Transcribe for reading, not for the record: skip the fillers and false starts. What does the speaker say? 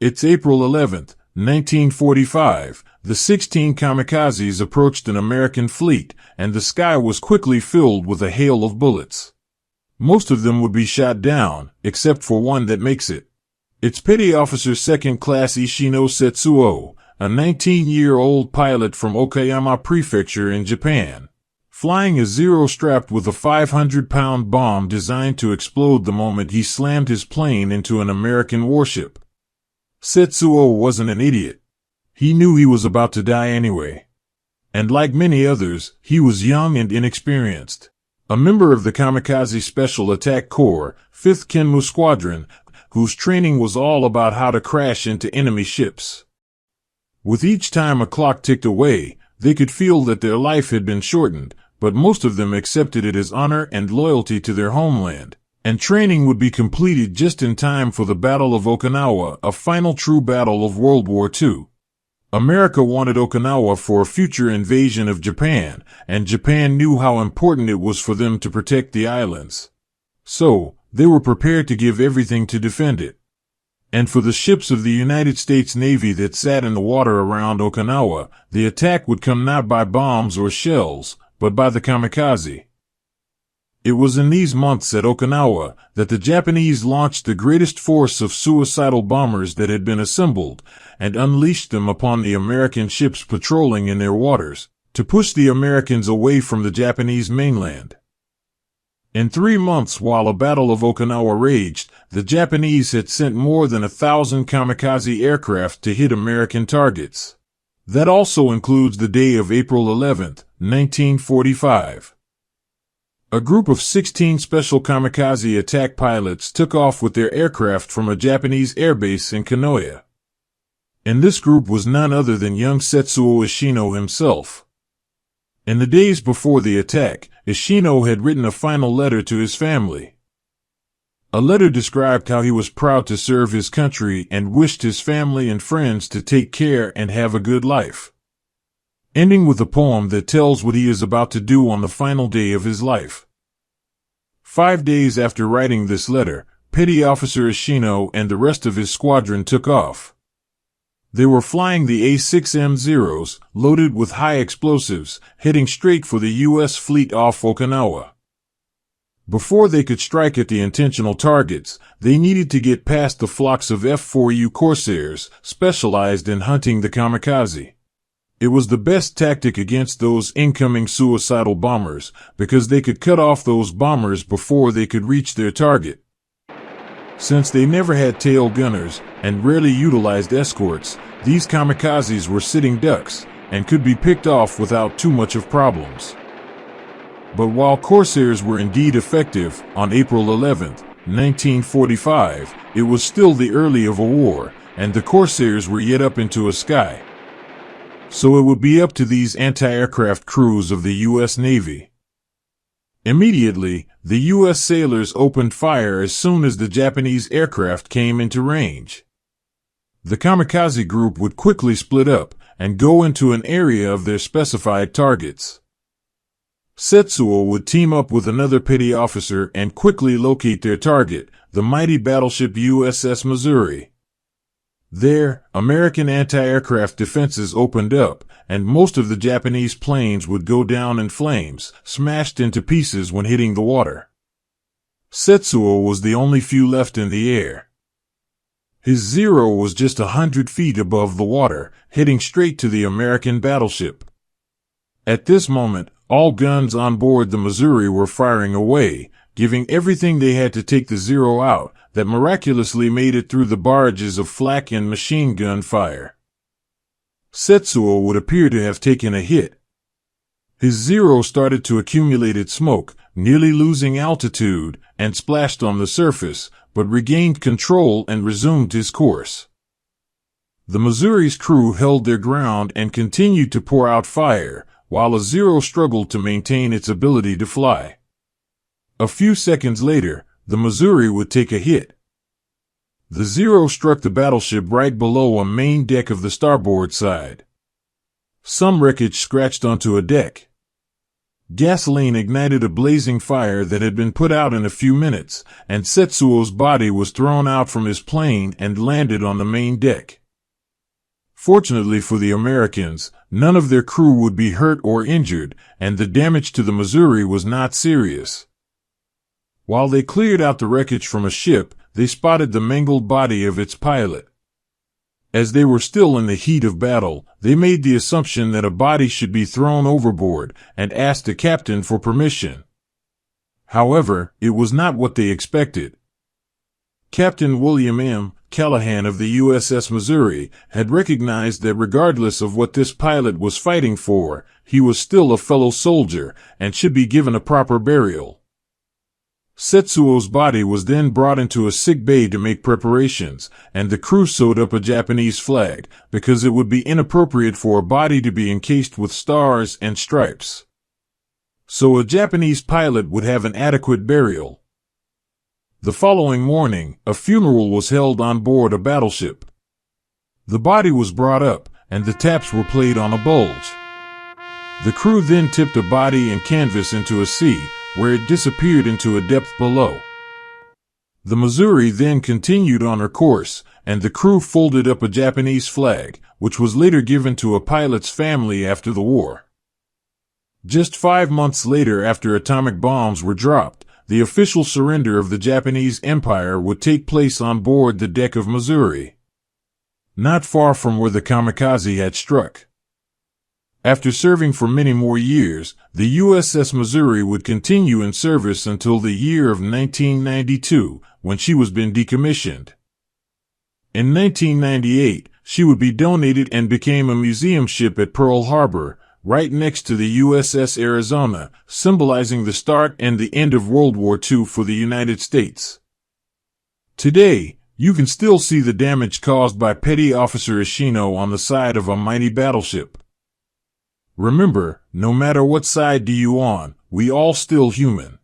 It's April 11th, 1945. The 16 kamikazes approached an American fleet, and the sky was quickly filled with a hail of bullets. Most of them would be shot down, except for one that makes it. It's Petty Officer Second Class Ishino Setsuo, a 19-year-old pilot from Okinawa Prefecture in Japan, flying a Zero strapped with a 500-pound bomb designed to explode the moment he slammed his plane into an American warship. Setsuo wasn't an idiot. He knew he was about to die anyway. And like many others, he was young and inexperienced. A member of the Kamikaze Special Attack Corps, 5th Kenmu Squadron, whose training was all about how to crash into enemy ships. With each time a clock ticked away, they could feel that their life had been shortened, but most of them accepted it as honor and loyalty to their homeland. And training would be completed just in time for the Battle of Okinawa, a final true battle of World War II. America wanted Okinawa for a future invasion of Japan, and Japan knew how important it was for them to protect the islands. So, they were prepared to give everything to defend it. And for the ships of the United States Navy that sat in the water around Okinawa, the attack would come not by bombs or shells, but by the kamikaze. It was in these months at Okinawa that the Japanese launched the greatest force of suicidal bombers that had been assembled, and unleashed them upon the American ships patrolling in their waters, to push the Americans away from the Japanese mainland. In 3 months while a Battle of Okinawa raged, the Japanese had sent more than 1,000 kamikaze aircraft to hit American targets. That also includes the day of April 11th, 1945. A group of 16 special kamikaze attack pilots took off with their aircraft from a Japanese airbase in Kanoya. In this group was none other than young Setsuo Ishino himself. In the days before the attack, Ishino had written a final letter to his family. A letter described how he was proud to serve his country and wished his family and friends to take care and have a good life, ending with a poem that tells what he is about to do on the final day of his life. 5 days after writing this letter, Petty Officer Ishino and the rest of his squadron took off. They were flying the A6M-0s, loaded with high explosives, heading straight for the U.S. fleet off Okinawa. Before they could strike at the intentional targets, they needed to get past the flocks of F-4U Corsairs, specialized in hunting the kamikaze. It was the best tactic against those incoming suicidal bombers, because they could cut off those bombers before they could reach their target. Since they never had tail gunners, and rarely utilized escorts, these kamikazes were sitting ducks, and could be picked off without too much of problems. But while Corsairs were indeed effective, on April 11th, 1945, it was still the early of a war, and the Corsairs were yet up into a sky. So it would be up to these anti-aircraft crews of the U.S. Navy. Immediately, the U.S. sailors opened fire as soon as the Japanese aircraft came into range. The kamikaze group would quickly split up and go into an area of their specified targets. Setsuo would team up with another petty officer and quickly locate their target, the mighty battleship USS Missouri. There, American anti-aircraft defenses opened up, and most of the Japanese planes would go down in flames, smashed into pieces when hitting the water. Setsuo was the only few left in the air. His Zero was just 100 feet above the water, heading straight to the American battleship. At this moment, all guns on board the Missouri were firing away, giving everything they had to take the Zero out, that miraculously made it through the barrages of flak and machine gun fire. Setsuo would appear to have taken a hit. His Zero started to accumulate its smoke, nearly losing altitude, and splashed on the surface, but regained control and resumed his course. The Missouri's crew held their ground and continued to pour out fire, while a Zero struggled to maintain its ability to fly. A few seconds later, the Missouri would take a hit. The Zero struck the battleship right below a main deck of the starboard side. Some wreckage scratched onto a deck. Gasoline ignited a blazing fire that had been put out in a few minutes, and Setsuo's body was thrown out from his plane and landed on the main deck. Fortunately for the Americans, none of their crew would be hurt or injured, and the damage to the Missouri was not serious. While they cleared out the wreckage from a ship, they spotted the mangled body of its pilot. As they were still in the heat of battle, they made the assumption that a body should be thrown overboard and asked the captain for permission. However, it was not what they expected. Captain William M. Callahan of the USS Missouri had recognized that regardless of what this pilot was fighting for, he was still a fellow soldier and should be given a proper burial. Setsuo's body was then brought into a sick bay to make preparations, and the crew sewed up a Japanese flag, because it would be inappropriate for a body to be encased with stars and stripes. So a Japanese pilot would have an adequate burial. The following morning, a funeral was held on board a battleship. The body was brought up, and the taps were played on a bulge. The crew then tipped a body and canvas into a sea, where it disappeared into a depth below. The Missouri then continued on her course, and the crew folded up a Japanese flag, which was later given to a pilot's family after the war. Just 5 months later, after atomic bombs were dropped, the official surrender of the Japanese Empire would take place on board the deck of Missouri, not far from where the Kamikaze had struck. After serving for many more years, the USS Missouri would continue in service until the year of 1992, when she was being decommissioned. In 1998, she would be donated and became a museum ship at Pearl Harbor, right next to the USS Arizona, symbolizing the start and the end of World War II for the United States. Today, you can still see the damage caused by Petty Officer Ishino on the side of a mighty battleship. Remember, no matter what side you're on, we all still human.